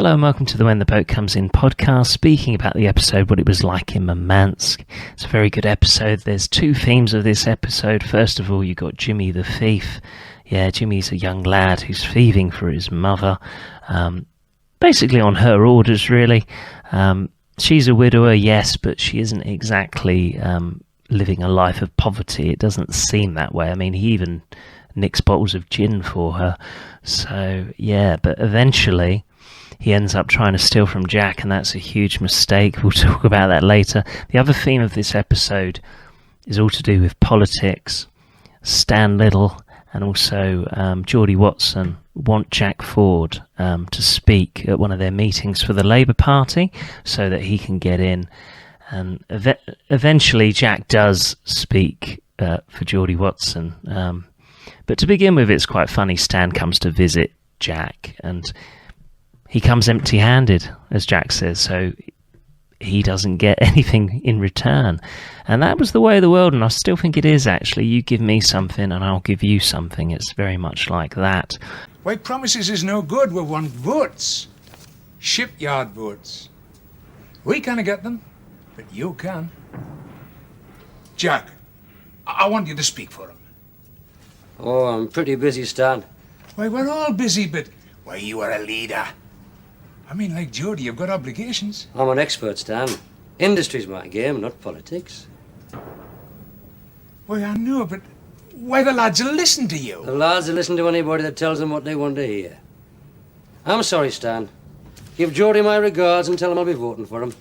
Hello and welcome to the When the Boat Comes In podcast, speaking about the episode, what it was like in Murmansk. It's a very good episode. There's two themes of this episode. First of all, you got Jimmy the thief. Yeah, Jimmy's a young lad who's thieving for his mother, basically on her orders, really. She's a widower, yes, but she isn't exactly living a life of poverty. It doesn't seem that way. I mean, he even nicks bottles of gin for her. So, yeah, but eventually he ends up trying to steal from Jack, and that's a huge mistake. We'll talk about that later. The other theme of this episode is all to do with politics. Stan Little and also Geordie Watson want Jack Ford to speak at one of their meetings for the Labour Party so that he can get in. And eventually Jack does speak for Geordie Watson. But to begin with, it's quite funny. Stan comes to visit Jack and he comes empty-handed, as Jack says, so he doesn't get anything in return. And that was the way of the world, and I still think it is, actually. You give me something and I'll give you something. It's very much like that. Why, promises is no good. We want votes. Shipyard votes. We can't get them, but you can. Jack, I want you to speak for him. Oh, I'm pretty busy, Stan. Why, we're all busy, but... Why, you are a leader. I mean, like Geordie, you've got obligations. I'm an expert, Stan. Industry's my game, not politics. Why, I know, but why the lads will listen to you? The lads will listen to anybody that tells them what they want to hear. I'm sorry, Stan. Give Geordie my regards and tell him I'll be voting for him.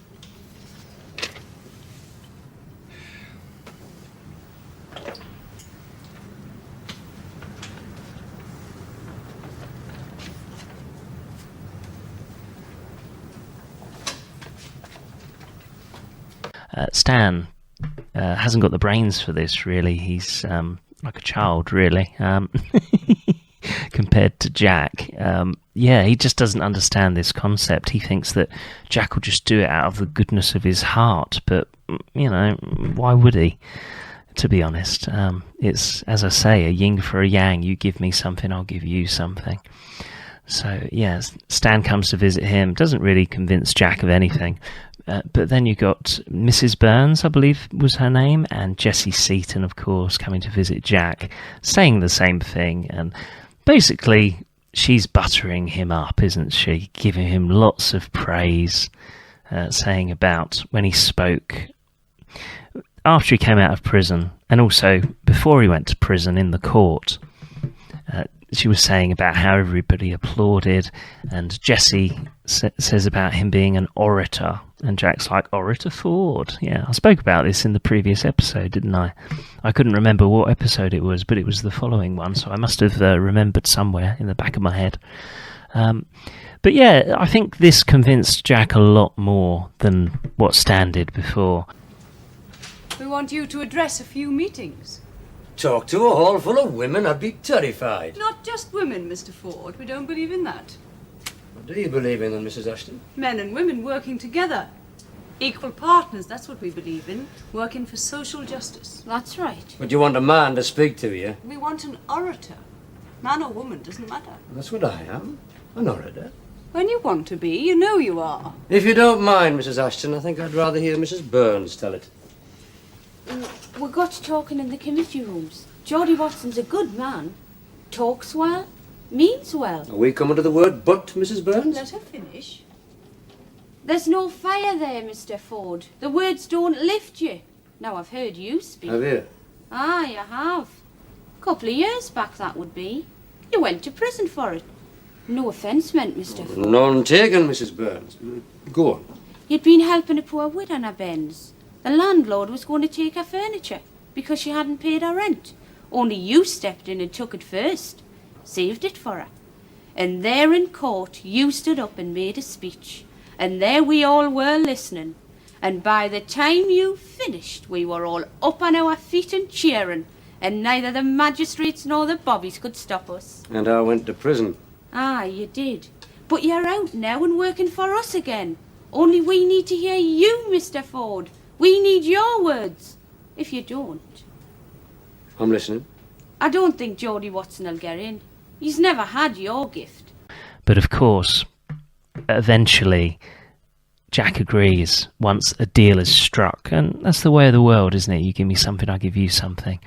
Stan hasn't got the brains for this, really. He's like a child, really, compared to Jack. He just doesn't understand this concept. He thinks that Jack will just do it out of the goodness of his heart, but, why would he, to be honest? It's, as I say, a yin for a yang. You give me something, I'll give you something. So, yeah, Stan comes to visit him, doesn't really convince Jack of anything. But then you got Mrs. Burns, I believe was her name, and Jessie Seaton, of course, coming to visit Jack, saying the same thing. And basically, she's buttering him up, isn't she? Giving him lots of praise, saying about when he spoke after he came out of prison, and also before he went to prison in the court. She was saying about how everybody applauded, and Jessie says about him being an orator, and Jack's like, Orator Ford. Yeah, I spoke about this in the previous episode, didn't I? I couldn't remember what episode it was, but it was the following one, so I must have remembered somewhere in the back of my head. But yeah, I think this convinced Jack a lot more than what Stan did before. We want you to address a few meetings. Talk to a hall full of women, I'd be terrified. Not just women, Mr. Ford. We don't believe in that. What do you believe in then, Mrs. Ashton? Men and women working together. Equal partners, that's what we believe in. Working for social justice. That's right. But you want a man to speak to you? We want an orator. Man or woman, doesn't matter. That's what I am, an orator. When you want to be, you know you are. If you don't mind, Mrs. Ashton, I think I'd rather hear Mrs. Burns tell it. We got to talking in the committee rooms. Geordie Watson's a good man. Talks well, means well. Are we coming to the word but, Mrs. Burns? Let her finish. There's no fire there, Mr. Ford. The words don't lift you. Now I've heard you speak. Have you? Ah, you have. A couple of years back, that would be. You went to prison for it. No offence meant, Mr. Ford. None taken, Mrs. Burns. Go on. You'd been helping a poor widow in her Benz. The landlord was going to take her furniture because she hadn't paid her rent. Only you stepped in and took it first. Saved it for her. And there in court you stood up and made a speech. And there we all were listening. And by the time you finished, we were all up on our feet and cheering. And neither the magistrates nor the bobbies could stop us. And I went to prison. Ah, you did. But you're out now and working for us again. Only we need to hear you, Mr. Ford. We need your words. If you don't... I'm listening. I don't think Geordie Watson will get in. He's never had your gift. But of course, eventually Jack agrees once a deal is struck, and that's the way of the world, isn't it? You give me something, I give you something.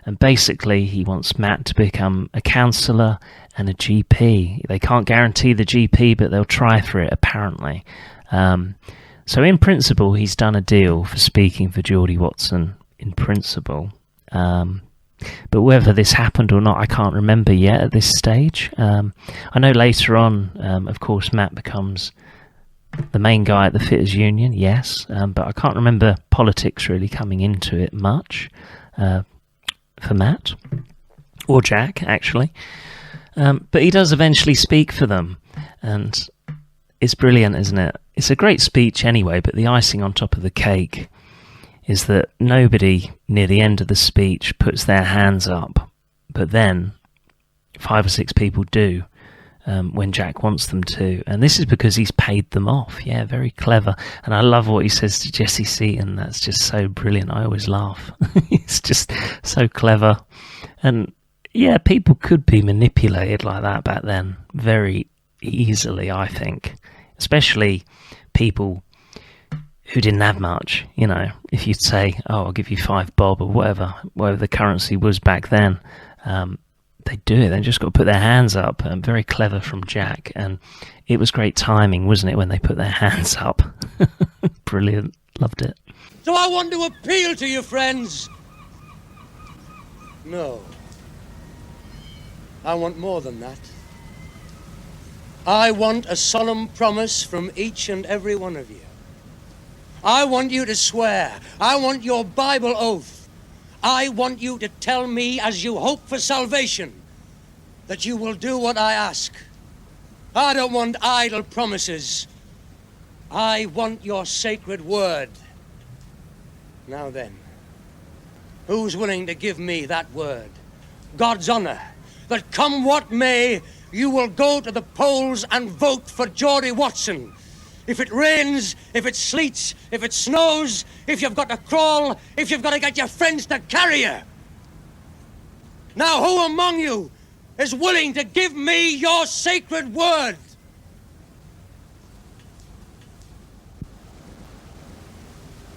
And basically he wants Matt to become a counsellor and a GP. They can't guarantee the GP, but they'll try for it, apparently. So in principle, he's done a deal for speaking for Geordie Watson, in principle. But whether this happened or not, I can't remember yet at this stage. I know later on, of course, Matt becomes the main guy at the Fitters Union, yes, but I can't remember politics really coming into it much for Matt, or Jack, actually. But he does eventually speak for them, and it's brilliant, isn't it? It's a great speech anyway, but the icing on top of the cake is that nobody near the end of the speech puts their hands up, but then 5 or 6 people do when Jack wants them to, and this is because he's paid them off. Yeah, very clever. And I love what he says to Jesse Seaton. That's just so brilliant. I always laugh. It's just so clever. And yeah, people could be manipulated like that back then very easily, I think, especially people who didn't have much. You know, if you'd say, oh, I'll give you 5 bob or whatever the currency was back then, they do it. They just got to put their hands up. Very clever from Jack, and it was great timing, wasn't it, when they put their hands up? Brilliant. Loved it. So I want to appeal to you, friends. No. I want more than that. I want a solemn promise from each and every one of you. I want you to swear. I want your Bible oath. I want you to tell me, as you hope for salvation, that you will do what I ask. I don't want idle promises. I want your sacred word. Now then, who's willing to give me that word? God's honor, that come what may, you will go to the polls and vote for Geordie Watson. If it rains, if it sleets, if it snows, if you've got to crawl, if you've got to get your friends to carry you. Now, who among you is willing to give me your sacred word?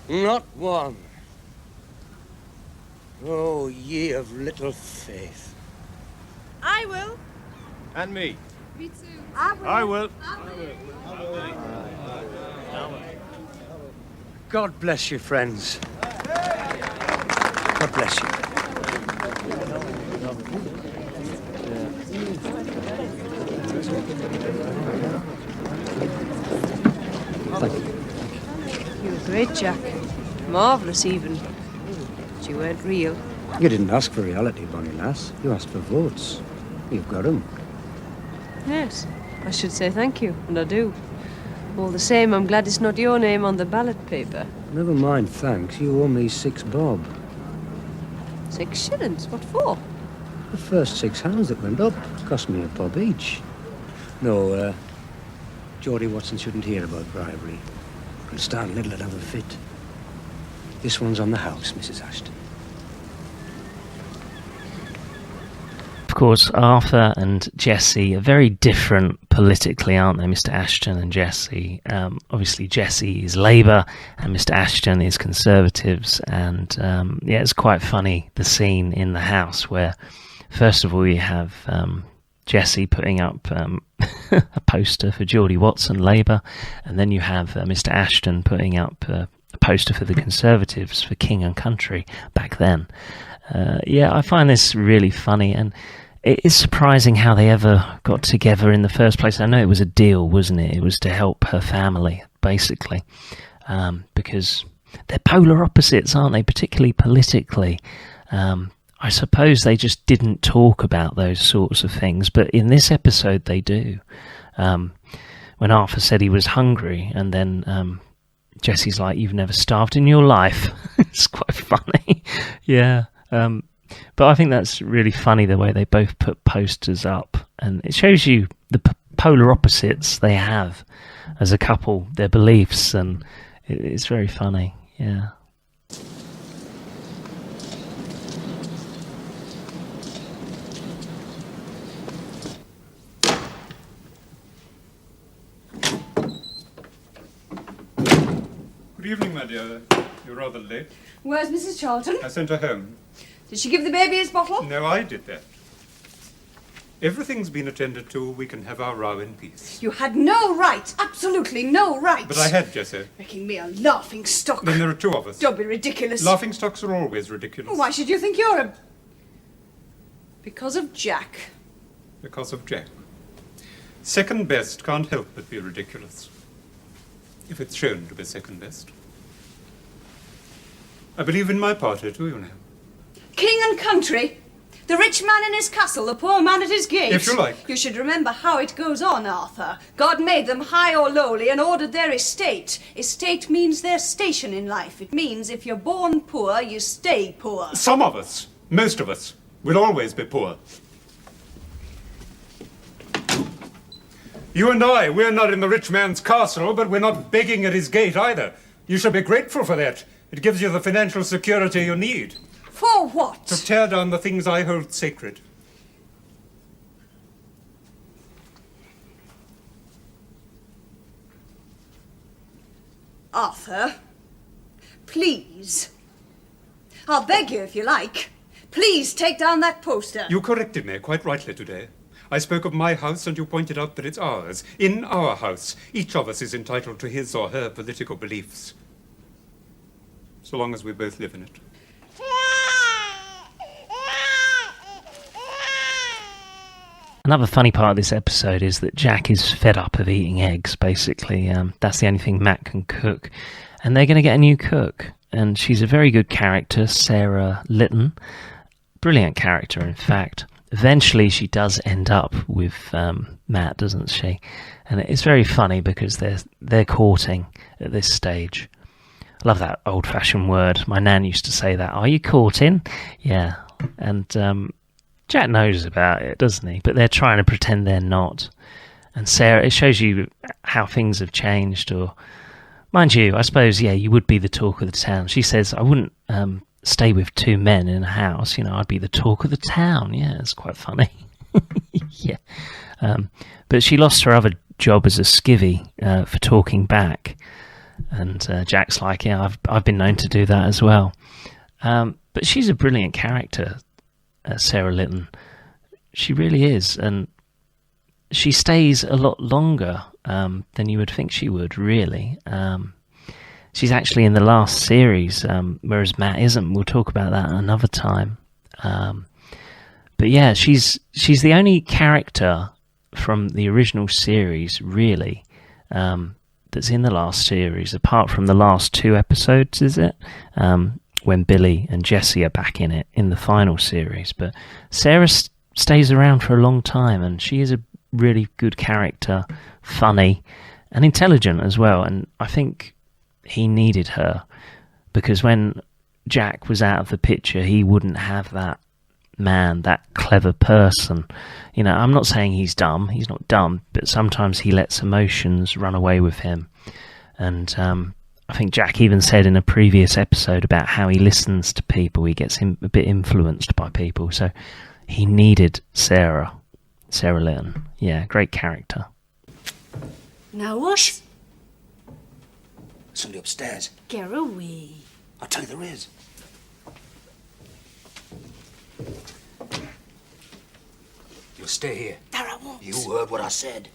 Not one. Oh, ye of little faith. I will. And me. Me too. I will. God bless you, friends. God bless you. You were great, Jack. Marvellous, even. But you weren't real. You didn't ask for reality, Bonnie lass. You asked for votes. You've got 'em. Yes, I should say thank you, and I do. All the same, I'm glad it's not your name on the ballot paper. Never mind, thanks. You owe me 6 bob. 6 shillings? What for? The first 6 hands that went up cost me a bob each. No, Geordie Watson shouldn't hear about bribery. It'll stand little at have a fit. This one's on the house, Mrs. Ashton. Of course, Arthur and Jesse are very different politically, aren't they, Mr. Ashton and Jesse? Obviously, Jesse is Labour and Mr. Ashton is Conservatives. And yeah, it's quite funny, the scene in the house where, first of all, you have Jesse putting up a poster for Geordie Watson, Labour, and then you have Mr. Ashton putting up a poster for the Conservatives, for King and Country back then. Yeah, I find this really funny, and it is surprising how they ever got together in the first place. I know it was a deal, wasn't it? It was to help her family, basically, because they're polar opposites, aren't they? Particularly politically. I suppose they just didn't talk about those sorts of things, but in this episode they do. When Arthur said he was hungry, and then Jesse's like, "You've never starved in your life." It's quite funny. Yeah. But I think that's really funny, the way they both put posters up, and it shows you the polar opposites they have as a couple, their beliefs, and it's very funny. Yeah. Good evening, my dear. You're rather late. Where's Mrs. Charlton? I sent her home. Did she give the baby his bottle? No, I did that. Everything's been attended to. We can have our row in peace. You had no right, absolutely no right. But I had, Jessie. Making me a laughing stock. Then there are two of us. Don't be ridiculous. Laughing stocks are always ridiculous. Why should you think you're a... Because of Jack. Because of Jack. Second best can't help but be ridiculous. If it's shown to be second best. I believe in my party too, you know. King and country. The rich man in his castle, the poor man at his gate. If you like. You should remember how it goes on, Arthur. God made them high or lowly and ordered their estate. Estate means their station in life. It means if you're born poor, you stay poor. Some of us, most of us, will always be poor. You and I, we're not in the rich man's castle, but we're not begging at his gate either. You should be grateful for that. It gives you the financial security you need. For what? To tear down the things I hold sacred. Arthur, please. I'll beg you if you like. Please take down that poster. You corrected me quite rightly today. I spoke of my house and you pointed out that it's ours. In our house, each of us is entitled to his or her political beliefs. So long as we both live in it. Another funny part of this episode is that Jack is fed up of eating eggs, basically. That's the only thing Matt can cook. And they're going to get a new cook. And she's a very good character, Sarah Litton. Brilliant character, in fact. Eventually she does end up with Matt, doesn't she? And it's very funny because they're courting at this stage. I love that old-fashioned word. My nan used to say that. Are you courting? Yeah. And Jack knows about it, doesn't he? But they're trying to pretend they're not. And Sarah, it shows you how things have changed. Or, mind you, I suppose, yeah, you would be the talk of the town. She says, I wouldn't stay with two men in a house. You know, I'd be the talk of the town. Yeah, it's quite funny. Yeah. But she lost her other job as a skivvy for talking back. And Jack's like, yeah, I've been known to do that as well. But she's a brilliant character, Sarah Litton. She really is. And she stays a lot longer than you would think she would, really. She's actually in the last series, whereas Matt isn't. We'll talk about that another time. But yeah, she's the only character from the original series, really, that's in the last series, apart from the last two episodes, is it? When Billy and Jesse are back in it, in the final series. But Sarah stays around for a long time, and she is a really good character, funny, and intelligent as well. And I think he needed her, because when Jack was out of the picture, he wouldn't have that man, that clever person. You know, I'm not saying he's dumb. He's not dumb, but sometimes he lets emotions run away with him. And I think Jack even said in a previous episode about how he listens to people. He gets a bit influenced by people. So he needed Sarah Litton. Yeah, great character. Now what? Somebody upstairs. Get away. I'll tell you there is. You'll stay here. There I won't. You heard what I said.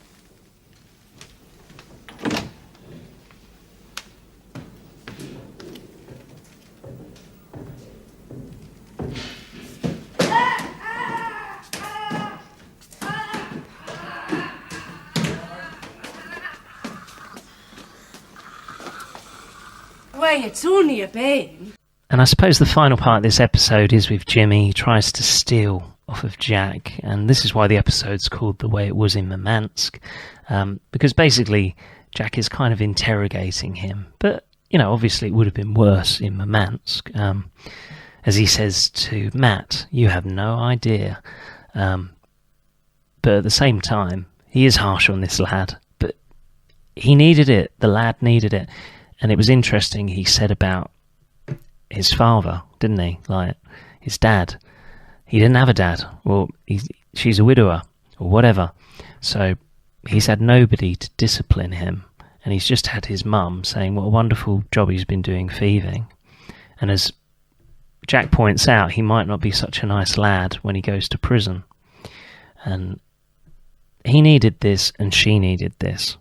Why, it's only a bane. And I suppose the final part of this episode is with Jimmy. He tries to steal off of Jack, and this is why the episode's called The Way It Was in Murmansk, because basically Jack is kind of interrogating him. But, you know, obviously it would have been worse in Murmansk. As he says to Matt, you have no idea. But at the same time, he is harsh on this lad, but he needed it. The lad needed it. And it was interesting, he said about his father, didn't he? Like, his dad. He didn't have a dad. Well, she's a widower, or whatever. So he's had nobody to discipline him. and he's just had his mum saying what a wonderful job he's been doing thieving. And as Jack points out, he might not be such a nice lad when he goes to prison. And he needed this and she needed this.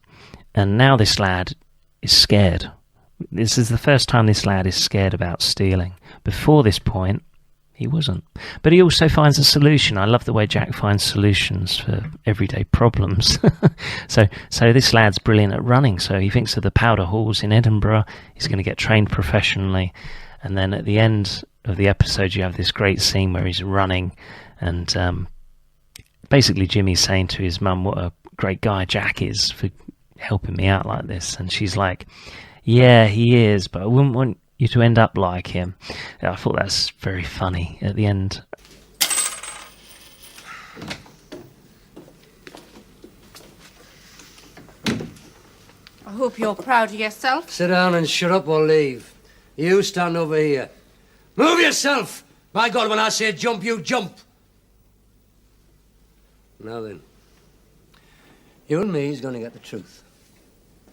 And now this lad is scared. This is the first time this lad is scared about stealing. Before this point, he wasn't. But he also finds a solution. I love the way Jack finds solutions for everyday problems. So this lad's brilliant at running. So he thinks of the powder halls in Edinburgh. He's going to get trained professionally. And then at the end of the episode, you have this great scene where he's running, and basically Jimmy's saying to his mum what a great guy Jack is for helping me out like this. And she's like, yeah, he is, but I wouldn't want you to end up like him. I thought that's very funny at the end. I hope you're proud of yourself. Sit down and shut up or leave. You stand over here. Move yourself! By God, when I say jump, you jump. Now then, you and me's going to get the truth.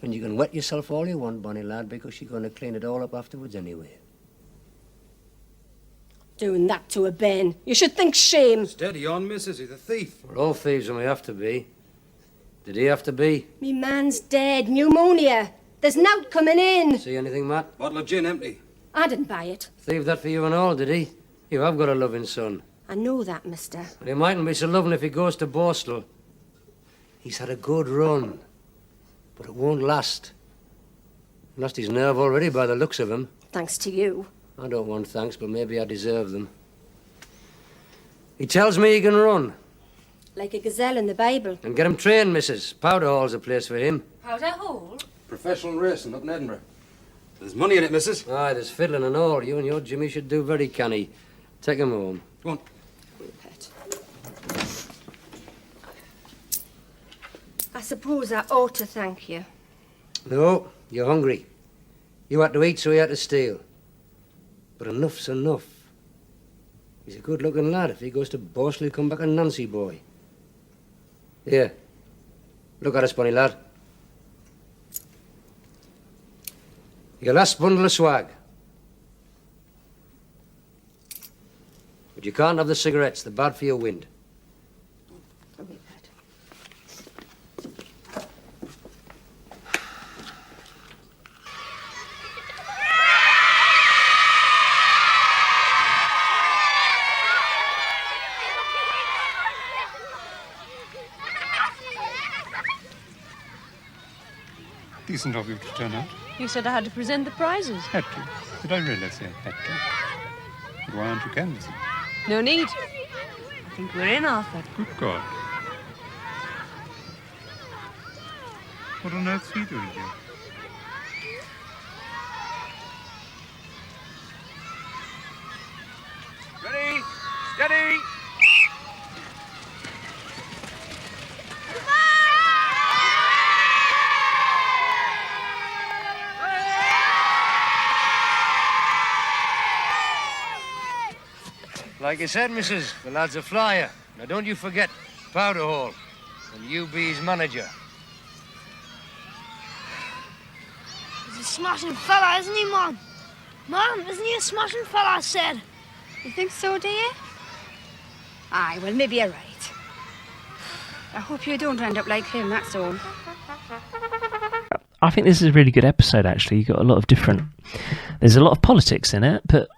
And you can wet yourself all you want, Bonnie lad, because you're going to clean it all up afterwards anyway. Doing that to a Ben. You should think shame. Steady on, missus. He's a thief. We're all thieves and we have to be. Did he have to be? Me man's dead. Pneumonia. There's nowt coming in. See anything, Matt? Bottle of gin empty. I didn't buy it. Thieved that for you and all, did he? You have got a loving son. I know that, mister. But he mightn't be so loving if he goes to Borstal. He's had a good run, but it won't last. Lost his nerve already by the looks of him. Thanks to you. I don't want thanks, but maybe I deserve them. He tells me he can run. Like a gazelle in the Bible. And get him trained, missus. Powder Hall's a place for him. Powder Hall? Professional racing up in Edinburgh. There's money in it, missus. Aye, there's fiddling and all. You and your Jimmy should do very canny. Take him home. Go on. Pet. I suppose I ought to thank you. No, you're hungry. You had to eat, so you had to steal. But enough's enough. He's a good-looking lad. If he goes to Borstal, he'll come back a Nancy boy. Here. Look at us, Bonnie lad. Your last bundle of swag. But you can't have the cigarettes. They're bad for your wind. Okay, Pet. Decent of you to turn out. You said I had to present the prizes. Had to. Did I really say had to? But why aren't you canvassing? No need. I think we're in, Arthur. Good God. What on earth's he doing here? Ready? Steady! Like you said, missus, the lad's a flyer. Now don't you forget Powder Hall. And you be his manager. He's a smashing fella, isn't he, Mum? Mum, isn't he a smashing fella, I said? You think so, do you? Aye, well, maybe you're right. I hope you don't end up like him, that's all. I think this is a really good episode, actually. You've got a lot of different... There's a lot of politics in it, but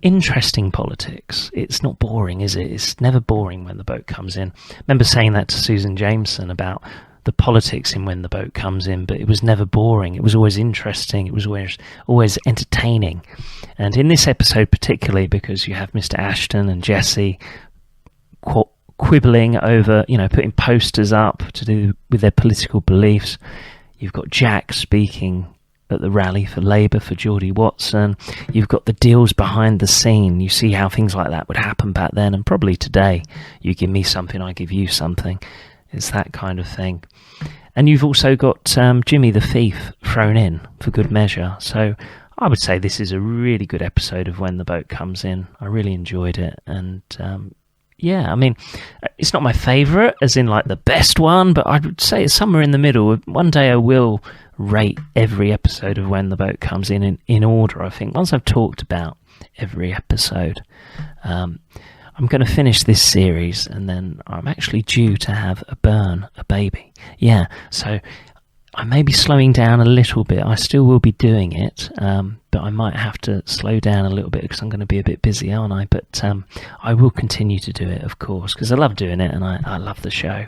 interesting politics. It's not boring, is it? It's never boring when the boat comes in. I remember saying that to Susan Jameson about the politics in When the Boat Comes In, but it was never boring. It was always interesting. It was always entertaining. And in this episode particularly, because you have Mr. Ashton and Jesse quibbling over, putting posters up to do with their political beliefs. You've got Jack speaking at the rally for Labour for Geordie Watson. You've got the deals behind the scene. You see how things like that would happen back then, and probably today. You give me something, I give you something. It's that kind of thing. And you've also got Jimmy the Thief thrown in for good measure. So I would say this is a really good episode of When the Boat Comes In. I really enjoyed it, and yeah, I mean, it's not my favourite, as in like the best one, but I would say it's somewhere in the middle. One day I will rate every episode of When the Boat Comes in order, I think. Once I've talked about every episode, I'm going to finish this series, and then I'm actually due to have a baby. Yeah, so I may be slowing down a little bit. I still will be doing it, but I might have to slow down a little bit because I'm going to be a bit busy, aren't I? But I will continue to do it, of course, because I love doing it and I love the show.